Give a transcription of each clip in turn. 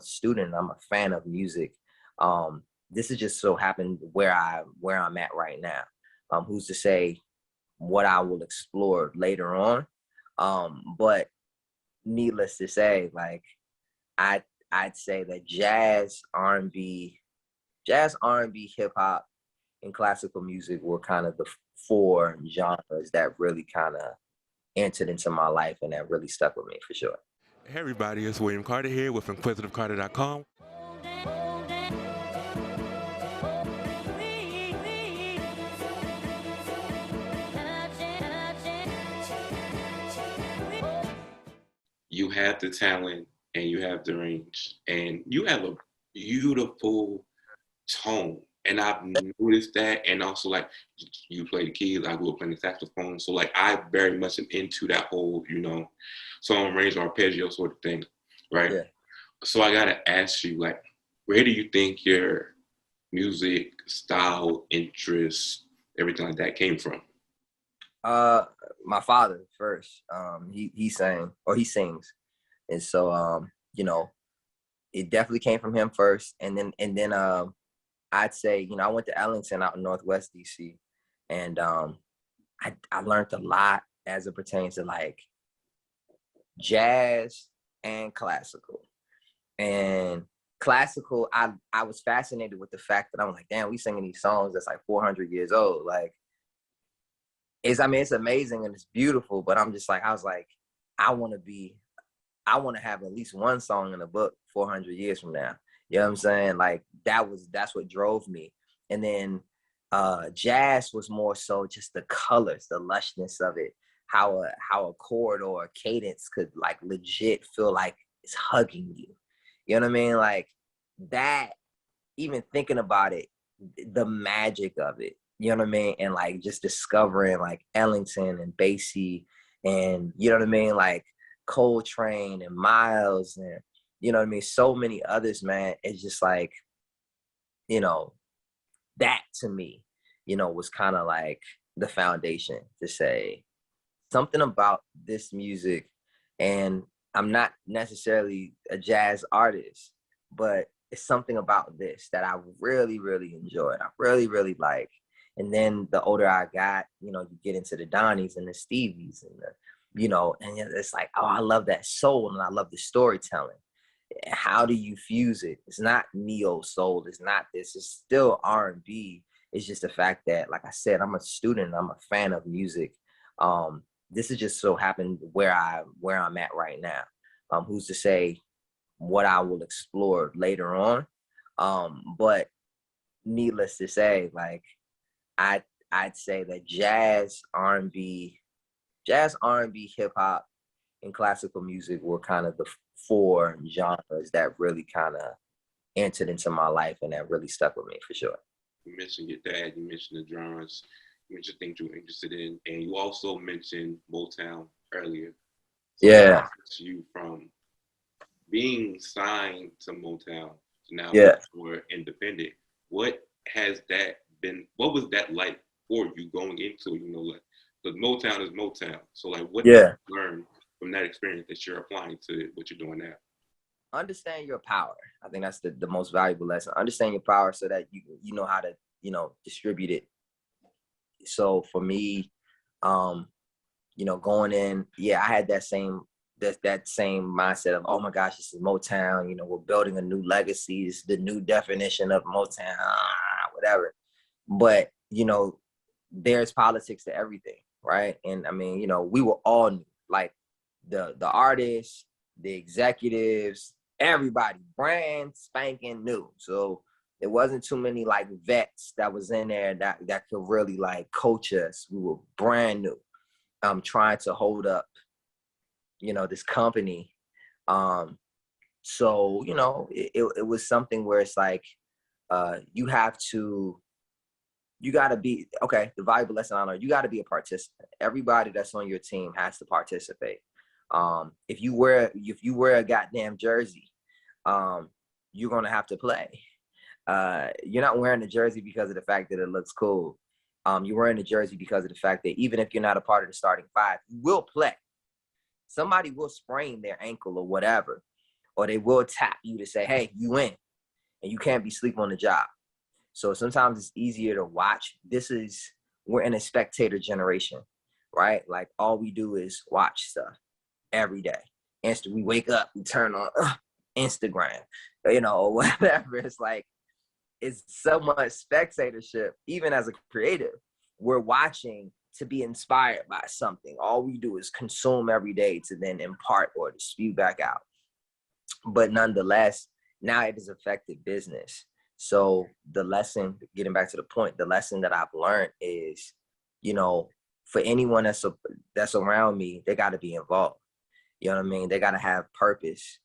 a student. I'm a fan of music. This is just so happened where I'm at right now. Who's to say what I will explore later on? But needless to say, like I'd say that jazz, R&B, hip hop, and classical music were kind of the four genres that really kind of entered into my life and that really stuck with me for sure. Hey everybody, it's William Carter here with InquisitiveCarter.com. You have the talent and you have the range and you have a beautiful tone. And I've noticed that. And also, like, you play the keys, I grew up playing the saxophone. So, like, I very much am into that whole, song range or arpeggio sort of thing, right? Yeah. So I got to ask you, like, where do you think your music style, interests, everything like that came from? My father first. He sang or he sings, and so it definitely came from him first, and then I'd say I went to Ellington out in Northwest DC, and I learned a lot as it pertains to like jazz and classical. And classical, I was fascinated with the fact that I'm like, damn, we singing these songs that's like 400 years old. Like, it's amazing and it's beautiful, but I was like, I want to have at least one song in the book 400 years from now. You know what I'm saying? Like that's what drove me. And then jazz was more so just the colors, the lushness of it, how a chord or a cadence could like legit feel like it's hugging you. You know what I mean? Like that, even thinking about it, the magic of it. You know what I mean? And like just discovering like Ellington and Basie and you know what I mean? Like Coltrane and Miles and you know what I mean? So many others, man. It's just like, that to me, was kind of like the foundation to say something about this music. And I'm not necessarily a jazz artist, but it's something about this that I really, really enjoyed. I really, really like. And then the older I got, you get into the Donnies and the Stevies and and it's like, oh, I love that soul and I love the storytelling. How do you fuse it? It's not neo soul. It's not this. It's still R&B. It's just the fact that, like I said, I'm a student. I'm a fan of music. This is just so happened where I'm at right now. Who's to say what I will explore later on? But needless to say, like I'd say that jazz, R&B, hip hop, and classical music were kind of the four genres that really kind of entered into my life and that really stuck with me for sure. You mentioned your dad, you mentioned the genres, you mentioned things you were interested in, and you also mentioned Motown earlier. So yeah. You from being signed to Motown to now we're independent. What has that been? What was that like for you going into, like, the Motown is Motown. So like, what did you learn from that experience that you're applying to what you're doing now? Understand your power. I think that's the most valuable lesson. Understand your power so that you know how to, distribute it. So for me, going in, I had that same mindset of, oh my gosh, this is Motown, we're building a new legacy. It's the new definition of Motown, whatever. But, there's politics to everything, right? And I mean, we were all new, like the artists, the executives, everybody, brand spanking new. So there wasn't too many like vets that was in there that could really like coach us. We were brand new. Trying to hold up, this company. So, it was something where it's like, you got to be, okay, the valuable lesson I learned, you got to be a participant. Everybody that's on your team has to participate. If you wear a goddamn jersey, you're going to have to play. You're not wearing the jersey because of the fact that it looks cool. You're wearing the jersey because of the fact that even if you're not a part of the starting five, you will play. Somebody will sprain their ankle or whatever, or they will tap you to say, hey, you in, and you can't be sleep on the job. So sometimes it's easier to watch. We're in a spectator generation, right? Like all we do is watch stuff every day. We wake up, we turn on Instagram, or whatever. It's like, it's so much spectatorship. Even as a creative, we're watching to be inspired by something. All we do is consume every day to then impart or to spew back out. But nonetheless, now it has affected business. So the lesson, getting back to the point, the lesson that I've learned is, for anyone that's around me, they got to be involved. You know what I mean? They got to have purpose,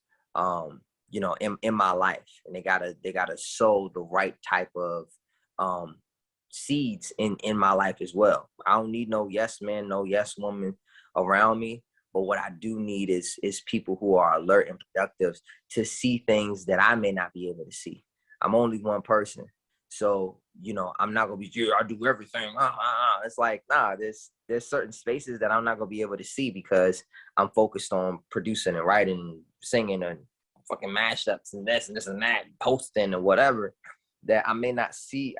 in my life, and they gotta sow the right type of seeds in my life as well. I don't need no yes man, no yes woman around me. But what I do need is people who are alert and productive to see things that I may not be able to see. I'm only one person. So, I'm not going to be, I do everything. It's like, nah, there's certain spaces that I'm not going to be able to see because I'm focused on producing and writing, and singing and fucking mashups and this and that, posting or whatever, that I may not see.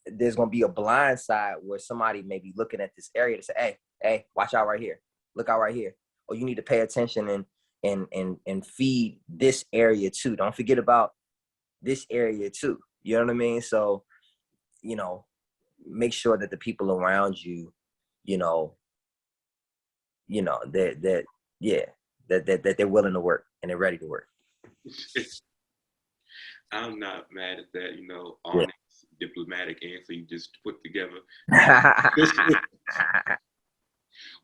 There's going to be a blind side where somebody may be looking at this area to say, hey, watch out right here. Look out right here. Or you need to pay attention and feed this area too. Don't forget about this area too. You know what I mean? So, make sure that the people around you, that they're willing to work and they're ready to work. I'm not mad at that, honest, diplomatic answer you just put together.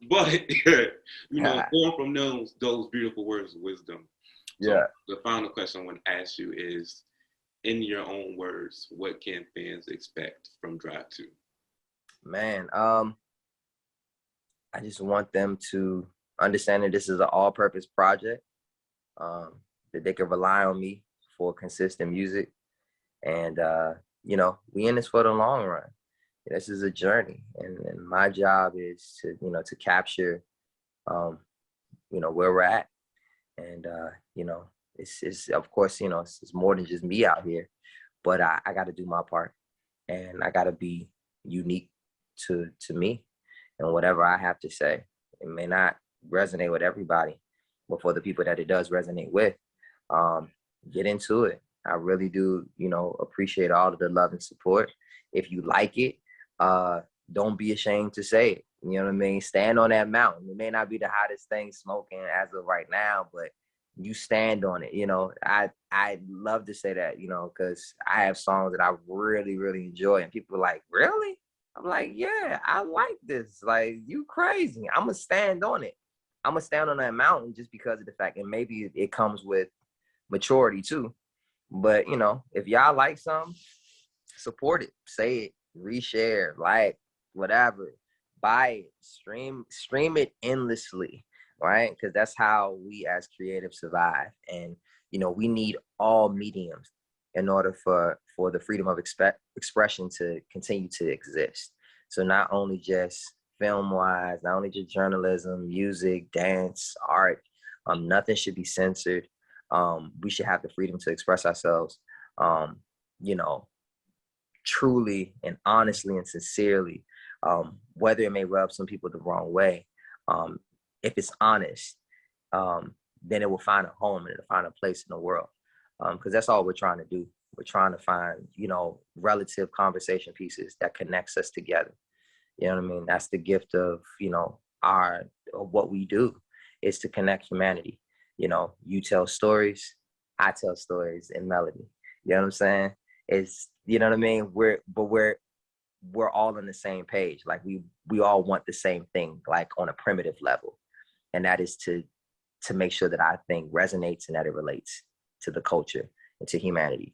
But, going from those beautiful words of wisdom. So the final question I want to ask you is, in your own words, what can fans expect from Drive 2? Man, I just want them to understand that this is an all-purpose project, that they can rely on me for consistent music. And, we in this for the long run. This is a journey. And my job is to capture, where we're at. And, it's of course, it's more than just me out here, but I got to do my part, and I got to be unique to me, and whatever I have to say, it may not resonate with everybody, but for the people that it does resonate with, get into it. I really do, appreciate all of the love and support. If you like it, don't be ashamed to say it. You know what I mean? Stand on that mountain. It may not be the hottest thing smoking as of right now, but you stand on it. I love to say that, because I have songs that I really, really enjoy, and people are like, really? I'm like, yeah, I like this. Like, you crazy. I'm going to stand on it. I'm going to stand on that mountain just because of the fact, and maybe it comes with maturity too. But, if y'all like something, support it, say it, reshare, like, whatever, buy it, stream it endlessly. Right? Because that's how we as creatives survive. And, we need all mediums in order for the freedom of expression to continue to exist. So not only just film-wise, not only just journalism, music, dance, art, nothing should be censored. We should have the freedom to express ourselves, truly and honestly and sincerely, whether it may rub some people the wrong way. If it's honest, then it will find a home and it'll find a place in the world. Because that's all we're trying to do. We're trying to find, relative conversation pieces that connects us together. You know what I mean? That's the gift of, of what we do, is to connect humanity. You tell stories, I tell stories in melody. You know what I'm saying? It's, you know what I mean? We're all on the same page. Like we all want the same thing, like on a primitive level. And that is to make sure that our thing resonates and that it relates to the culture and to humanity.